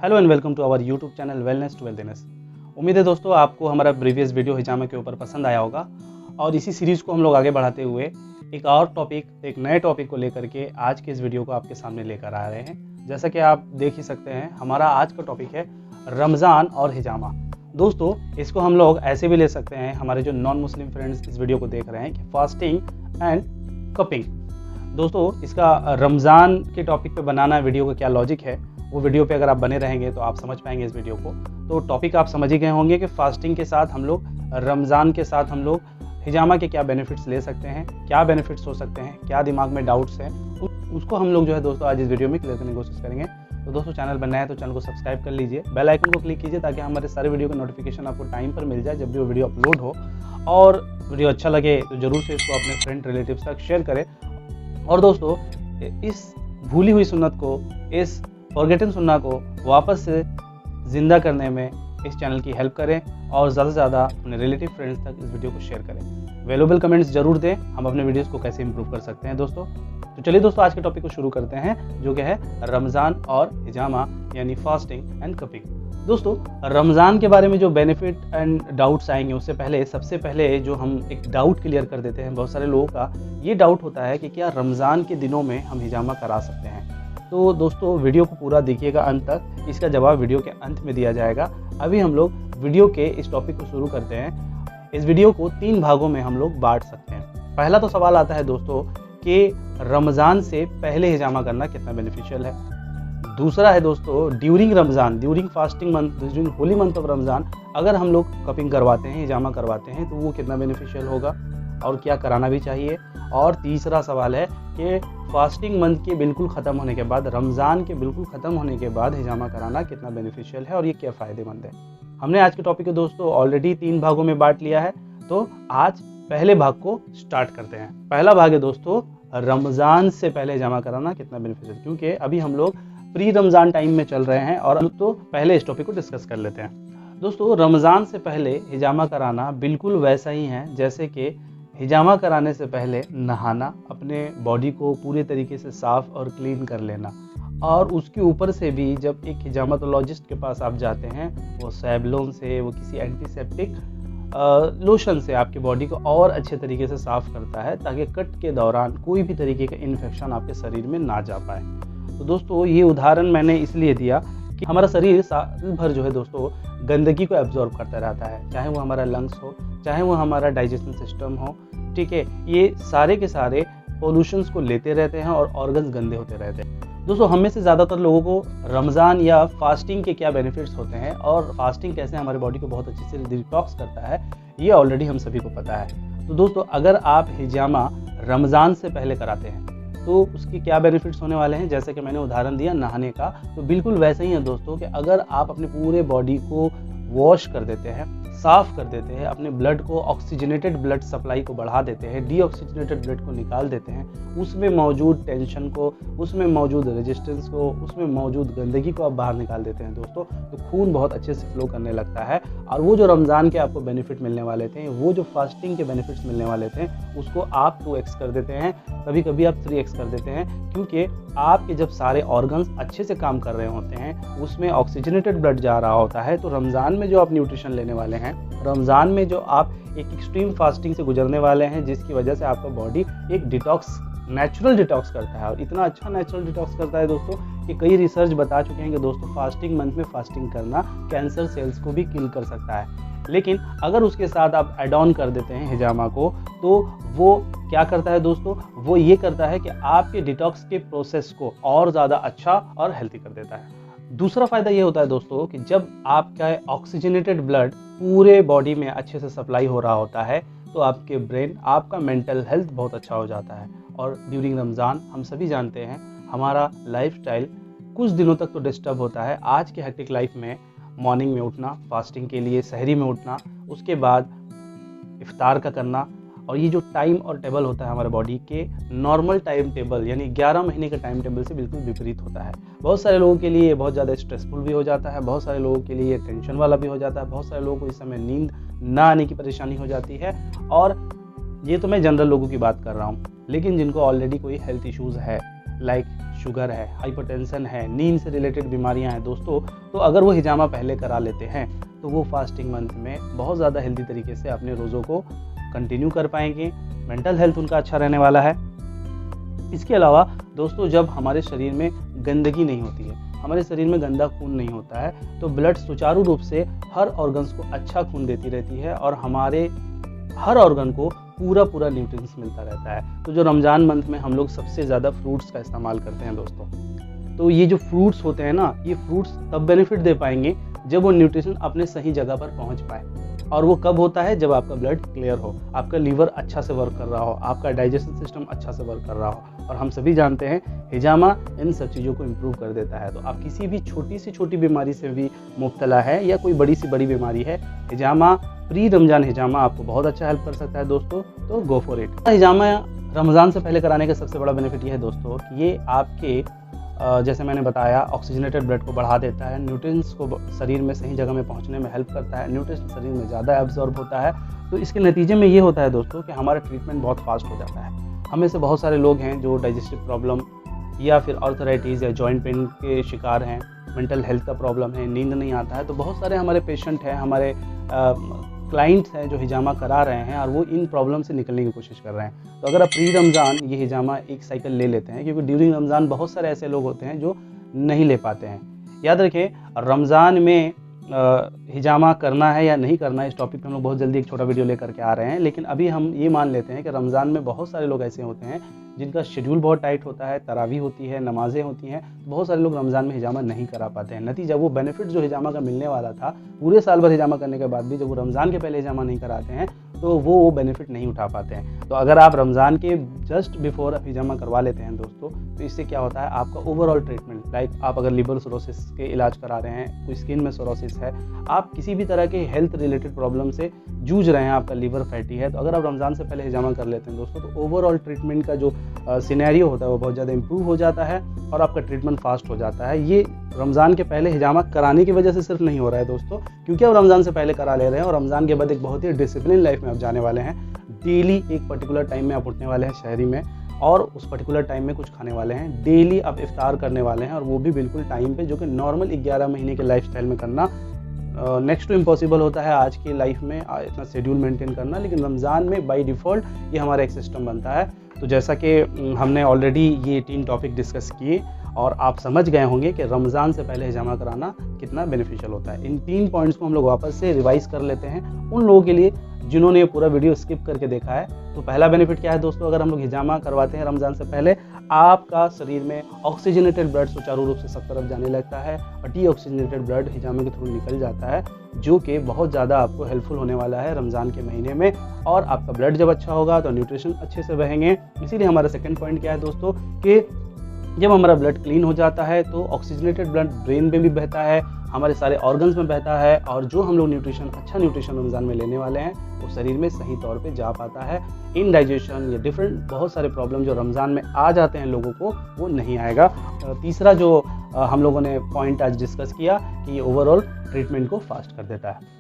Hello and welcome to our YouTube channel wellness to wealthness. उम्मीद है दोस्तों आपको हमारा प्रीवियस वीडियो हिजामा के ऊपर पसंद आया होगा और इसी सीरीज़ को हम लोग आगे बढ़ाते हुए एक और टॉपिक, एक नए टॉपिक को लेकर के आज के इस वीडियो को आपके सामने लेकर आ रहे हैं। जैसा कि आप देख ही सकते हैं, हमारा आज का टॉपिक है रमज़ान और हिजामा। दोस्तों इसको हम लोग ऐसे भी ले सकते हैं, हमारे जो नॉन मुस्लिम फ्रेंड्स इस वीडियो को देख रहे हैं, कि फास्टिंग एंड कपिंग। दोस्तों इसका रमज़ान के टॉपिक पे बनाना वीडियो का क्या लॉजिक है, वो वीडियो पे अगर आप बने रहेंगे तो आप समझ पाएंगे इस वीडियो को। तो टॉपिक आप समझ ही गए होंगे कि फास्टिंग के साथ हम लोग, रमज़ान के साथ हम लोग हिजामा के क्या बेनिफिट्स ले सकते हैं, क्या बेनिफिट्स हो सकते हैं, क्या दिमाग में डाउट्स हैं, उसको हम लोग जो है दोस्तों आज इस वीडियो में क्लियर करने की कोशिश करेंगे। तो दोस्तों चैनल पर नया है तो चैनल को सब्सक्राइब कर लीजिए, बेल आइकन को क्लिक कीजिए ताकि हमारे सारे वीडियो का नोटिफिकेशन आपको टाइम पर मिल जाए जब भी वो वीडियो अपलोड हो। और वीडियो अच्छा लगे तो ज़रूर से इसको अपने फ्रेंड रिलेटिव्स तक शेयर करें। और दोस्तों इस भूली हुई सुन्नत को, इस फॉरगेटन सुन्ना को वापस से ज़िंदा करने में इस चैनल की हेल्प करें और ज़्यादा से ज़्यादा अपने रिलेटिव फ्रेंड्स तक इस वीडियो को शेयर करें। वैल्यूएबल कमेंट्स जरूर दें, हम अपने वीडियोस को कैसे इंप्रूव कर सकते हैं दोस्तों। तो चलिए दोस्तों आज के टॉपिक को शुरू करते हैं, जो कि है रमज़ान और हिजामा यानी फास्टिंग एंड कपिंग। दोस्तों रमज़ान के बारे में जो बेनिफिट एंड डाउट्स आएंगे, उससे पहले सबसे पहले जो हम एक डाउट क्लियर कर देते हैं। बहुत सारे लोगों का ये डाउट होता है कि क्या रमज़ान के दिनों में हम हिजामा करा सकते हैं। तो दोस्तों वीडियो को पूरा देखिएगा अंत तक, इसका जवाब वीडियो के अंत में दिया जाएगा। अभी हम लोग वीडियो के इस टॉपिक को शुरू करते हैं। इस वीडियो को 3 भागों में हम लोग बांट सकते हैं। पहला तो सवाल आता है दोस्तों कि रमज़ान से पहले हिजामा करना कितना बेनिफिशियल है। दूसरा है दोस्तों during Ramzan, during fasting month, during Holi month of Ramzan अगर हम लोग कपिंग करवाते हैं, हिजामा करवाते हैं, तो वो कितना बेनिफिशियल होगा और क्या कराना भी चाहिए। और तीसरा सवाल है कि फास्टिंग मंथ के बिल्कुल ख़त्म होने के बाद, रमज़ान के बिल्कुल ख़त्म होने के बाद हिजामा कराना कितना बेनिफिशियल है और ये क्या फ़ायदेमंद है। हमने आज के टॉपिक को दोस्तों ऑलरेडी 3 भागों में बांट लिया है, तो आज पहले भाग को स्टार्ट करते हैं। पहला भाग है दोस्तों रमज़ान से पहले हिजामा कराना कितना बेनिफिशियल, क्योंकि अभी हम लोग प्री रमज़ान टाइम में चल रहे हैं और तो पहले इस टॉपिक को डिस्कस कर लेते हैं। दोस्तों रमज़ान से पहले हिजामा कराना बिल्कुल वैसा ही है जैसे कि हिजामा कराने से पहले नहाना, अपने बॉडी को पूरे तरीके से साफ़ और क्लीन कर लेना। और उसके ऊपर से भी जब एक हिजामाटोलॉजिस्ट के पास आप जाते हैं, वो सैवलोन से, वो किसी एंटीसेप्टिक लोशन से आपकी बॉडी को और अच्छे तरीके से साफ़ करता है ताकि कट के दौरान कोई भी तरीके का इन्फेक्शन आपके शरीर में ना जा पाए। तो दोस्तों ये उदाहरण मैंने इसलिए दिया कि हमारा शरीर साल भर जो है दोस्तों गंदगी को एब्जॉर्ब करता रहता है, चाहे वो हमारा लंग्स हो, चाहे वो हमारा डाइजेशन सिस्टम हो, ठीक है। ये सारे के सारे पोल्यूशंस को लेते रहते हैं और ऑर्गन्स गंदे होते रहते हैं। दोस्तों हम में से ज़्यादातर लोगों को रमज़ान या फास्टिंग के क्या बेनिफिट्स होते हैं और फास्टिंग कैसे हमारे बॉडी को बहुत अच्छे से डिटॉक्स करता है, ये ऑलरेडी हम सभी को पता है। तो दोस्तों अगर आप हिजामा रमज़ान से पहले कराते हैं तो उसके क्या बेनिफिट्स होने वाले हैं, जैसे कि मैंने उदाहरण दिया नहाने का, तो बिल्कुल वैसे ही है दोस्तों कि अगर आप अपने पूरे बॉडी को वॉश कर देते हैं, साफ़ कर देते हैं, अपने ब्लड को, ऑक्सीजनेटेड ब्लड सप्लाई को बढ़ा देते हैं, डीऑक्सीजनेटेड ब्लड को निकाल देते हैं, उसमें मौजूद टेंशन को, उसमें मौजूद रेजिस्टेंस को, उसमें मौजूद गंदगी को आप बाहर निकाल देते हैं दोस्तों, तो खून बहुत अच्छे से फ्लो करने लगता है। और वो जो रमज़ान के आपको बेनिफिट मिलने वाले थे, वो जो फास्टिंग के बेनिफिट्स मिलने वाले थे, उसको आप 2x कर देते हैं, कभी कभी आप 3x कर देते हैं, क्योंकि आपके जब सारे ऑर्गन्स अच्छे से काम कर रहे होते हैं, उसमें ऑक्सीजनेटेड ब्लड जा रहा होता है। तो रमज़ान में जो आप न्यूट्रिशन लेने वाले हैं, रमज़ान में जो आप एक एक्सट्रीम फास्टिंग से गुजरने वाले हैं, जिसकी वजह से आपका बॉडी एक डिटॉक्स, नेचुरल डिटॉक्स करता है। और इतना अच्छा नेचुरल डिटॉक्स करता है दोस्तों कि कई रिसर्च बता चुके हैं कि दोस्तों फास्टिंग मंथ में फास्टिंग करना कैंसर सेल्स को भी किल कर सकता है। लेकिन अगर उसके साथ आप एड ऑन कर देते हैं हिजामा को, तो वो क्या करता है दोस्तों, वो ये करता है कि आपके डिटॉक्स के प्रोसेस को और ज़्यादा अच्छा और हेल्थी कर देता है। दूसरा फ़ायदा ये होता है दोस्तों कि जब आपका ऑक्सीजनेटेड ब्लड पूरे बॉडी में अच्छे से सप्लाई हो रहा होता है, तो आपके ब्रेन, आपका मेंटल हेल्थ बहुत अच्छा हो जाता है। और ड्यूरिंग रमज़ान हम सभी जानते हैं हमारा लाइफस्टाइल कुछ दिनों तक तो डिस्टर्ब होता है। आज के हेक्टिक लाइफ में मॉर्निंग में उठना, फास्टिंग के लिए सहरी में उठना, उसके बाद इफ्तार का करना, और ये जो टाइम और टेबल होता है हमारे बॉडी के नॉर्मल टाइम टेबल यानी 11 महीने के टाइम टेबल से बिल्कुल विपरीत होता है। बहुत सारे लोगों के लिए ये बहुत ज़्यादा स्ट्रेसफुल भी हो जाता है, बहुत सारे लोगों के लिए टेंशन वाला भी हो जाता है, बहुत सारे लोगों को इस समय नींद ना आने की परेशानी हो जाती है। और ये तो मैं जनरल लोगों की बात कर रहा हूँ, लेकिन जिनको ऑलरेडी कोई हेल्थ इश्यूज़ है, लाइक शुगर है, हाइपरटेंशन है, नींद से रिलेटेड बीमारियां हैं दोस्तों, तो अगर वो हिजामा पहले करा लेते हैं तो वो फास्टिंग मंथ में बहुत ज़्यादा हेल्दी तरीके से अपने रोज़ों को कंटिन्यू कर पाएंगे, मेंटल हेल्थ उनका अच्छा रहने वाला है। इसके अलावा दोस्तों जब हमारे शरीर में गंदगी नहीं होती है, हमारे शरीर में गंदा खून नहीं होता है, तो ब्लड सुचारू रूप से हर ऑर्गन्स को अच्छा खून देती रहती है और हमारे हर ऑर्गन को पूरा न्यूट्रिएंट्स मिलता रहता है। तो जो रमज़ान मंथ में हम लोग सबसे ज़्यादा फ्रूट्स का इस्तेमाल करते हैं दोस्तों, तो ये जो फ्रूट्स होते हैं ना, ये फ्रूट्स तब बेनिफिट दे पाएंगे जब वो न्यूट्रिशन अपने सही जगह पर पहुंच पाए। और वो कब होता है? जब आपका ब्लड क्लियर हो, आपका लीवर अच्छा से वर्क कर रहा हो, आपका डाइजेशन सिस्टम अच्छा से वर्क कर रहा हो। और हम सभी जानते हैं हिजामा इन सब चीज़ों को इम्प्रूव कर देता है। तो आप किसी भी छोटी से छोटी बीमारी से भी मुब्तला है या कोई बड़ी से बड़ी बीमारी है, हिजामा प्री रमज़ान हिजामा आपको बहुत अच्छा हेल्प कर सकता है दोस्तों, तो गो फॉर इट। हिजामा रमज़ान से पहले कराने का सबसे बड़ा बेनिफिट ये है दोस्तों कि ये आपके जैसे मैंने बताया ऑक्सीजनेटेड ब्लड को बढ़ा देता है, न्यूट्रिएंट्स को शरीर में सही जगह में पहुंचने में हेल्प करता है, न्यूट्रिएंट्स शरीर में ज़्यादा एब्जॉर्ब होता है। तो इसके नतीजे में ये होता है दोस्तों कि हमारा ट्रीटमेंट बहुत फास्ट हो जाता है। हमें से बहुत सारे लोग हैं जो डाइजेस्टिव प्रॉब्लम या फिर आर्थराइटिस या जॉइंट पेन के शिकार हैं, मेंटल हेल्थ का प्रॉब्लम है, नींद नहीं आता है, तो बहुत सारे हमारे पेशेंट हैं, हमारे क्लाइंट्स हैं जो हिजामा करा रहे हैं और वो इन प्रॉब्लम से निकलने की कोशिश कर रहे हैं। तो अगर आप प्री रमज़ान ये हिजामा एक साइकिल ले लेते हैं, क्योंकि ड्यूरिंग रमज़ान बहुत सारे ऐसे लोग होते हैं जो नहीं ले पाते हैं। याद रखें रमज़ान में हिजामा करना है या नहीं करना है, इस टॉपिक पे हम लोग बहुत जल्दी एक छोटा वीडियो लेकर के आ रहे हैं। लेकिन अभी हम ये मान लेते हैं कि रमज़ान में बहुत सारे लोग ऐसे होते हैं जिनका शेड्यूल बहुत टाइट होता है, तरावी होती है, नमाजें होती हैं, तो बहुत सारे लोग रमज़ान में हिजामा नहीं करा पाते हैं। नतीजा वो बेनिफिट जो हिजामा का मिलने वाला था पूरे साल भर हिजामा करने के बाद भी, जब वो रमज़ान के पहले हिजामा नहीं कराते हैं तो वो बेनिफिट नहीं उठा पाते हैं। तो अगर आप रमज़ान के जस्ट बिफोर हिजामा करवा लेते हैं दोस्तों, तो इससे क्या होता है आपका ओवरऑल ट्रीटमेंट, लाइक आप अगर लिवर सिरोसिस के इलाज करा रहे हैं, कोई स्किन में सिरोसिस है, आप किसी भी तरह के हेल्थ रिलेटेड प्रॉब्लम से जूझ रहे हैं, आपका लिवर फैटी है, तो अगर आप रमज़ान से पहले हिजामा कर लेते हैं दोस्तों, तो ओवरऑल ट्रीटमेंट का जो सिनेरियो होता है वो बहुत ज़्यादा इंप्रूव हो जाता है और आपका ट्रीटमेंट फास्ट हो जाता है। ये रमज़ान के पहले हिजामा कराने की वजह से सिर्फ नहीं हो रहा है दोस्तों, क्योंकि आप रमज़ान से पहले करा ले रहे हैं और रमज़ान के बाद एक बहुत ही डिसिप्लिन लाइफ में आप जाने वाले हैं। डेली एक पर्टिकुलर टाइम में आप उठने वाले हैं शहरी में और उस पर्टिकुलर टाइम में कुछ खाने वाले हैं। डेली आप इफ्तार करने वाले हैं और वो भी बिल्कुल टाइम पे, जो कि नॉर्मल 11 महीने के लाइफस्टाइल में करना नेक्स्ट टू इम्पॉसिबल होता है आज की लाइफ में इतना शेड्यूल मेंटेन करना। लेकिन रमज़ान में बाय डिफ़ॉल्ट ये हमारा एक सिस्टम बनता है। तो जैसा कि हमने ऑलरेडी ये 3 टॉपिक डिस्कस किए और आप समझ गए होंगे कि रमज़ान से पहले हिजामा कराना कितना बेनिफिशियल होता है। इन 3 पॉइंट्स को हम लोग वापस से रिवाइज कर लेते हैं उन लोगों के लिए जिन्होंने ये पूरा वीडियो स्किप करके देखा है। तो पहला बेनिफिट क्या है दोस्तों, अगर हम लोग हिजामा करवाते हैं रमज़ान से पहले, आपका शरीर में ऑक्सीजनेटेड ब्लड सुचारू रूप से सब तरफ जाने लगता है और डीऑक्सीजनेटेड ब्लड हिजामे के थ्रू निकल जाता है, जो कि बहुत ज़्यादा आपको हेल्पफुल होने वाला है रमज़ान के महीने में। और आपका ब्लड जब अच्छा होगा तो न्यूट्रिशन अच्छे से बहेंगे। इसीलिए हमारा सेकंड पॉइंट क्या है दोस्तों कि जब हमारा ब्लड क्लीन हो जाता है तो ऑक्सीजनेटेड ब्लड ब्रेन में भी बहता है, हमारे सारे ऑर्गन्स में बहता है और जो हम लोग अच्छा न्यूट्रिशन रमज़ान में लेने वाले हैं वो शरीर में सही तौर पे जा पाता है। इनडाइजेशन या डिफरेंट बहुत सारे प्रॉब्लम जो रमज़ान में आ जाते हैं लोगों को, वो नहीं आएगा। तीसरा जो हम लोगों ने पॉइंट आज डिस्कस किया कि ये ओवरऑल ट्रीटमेंट को फास्ट कर देता है।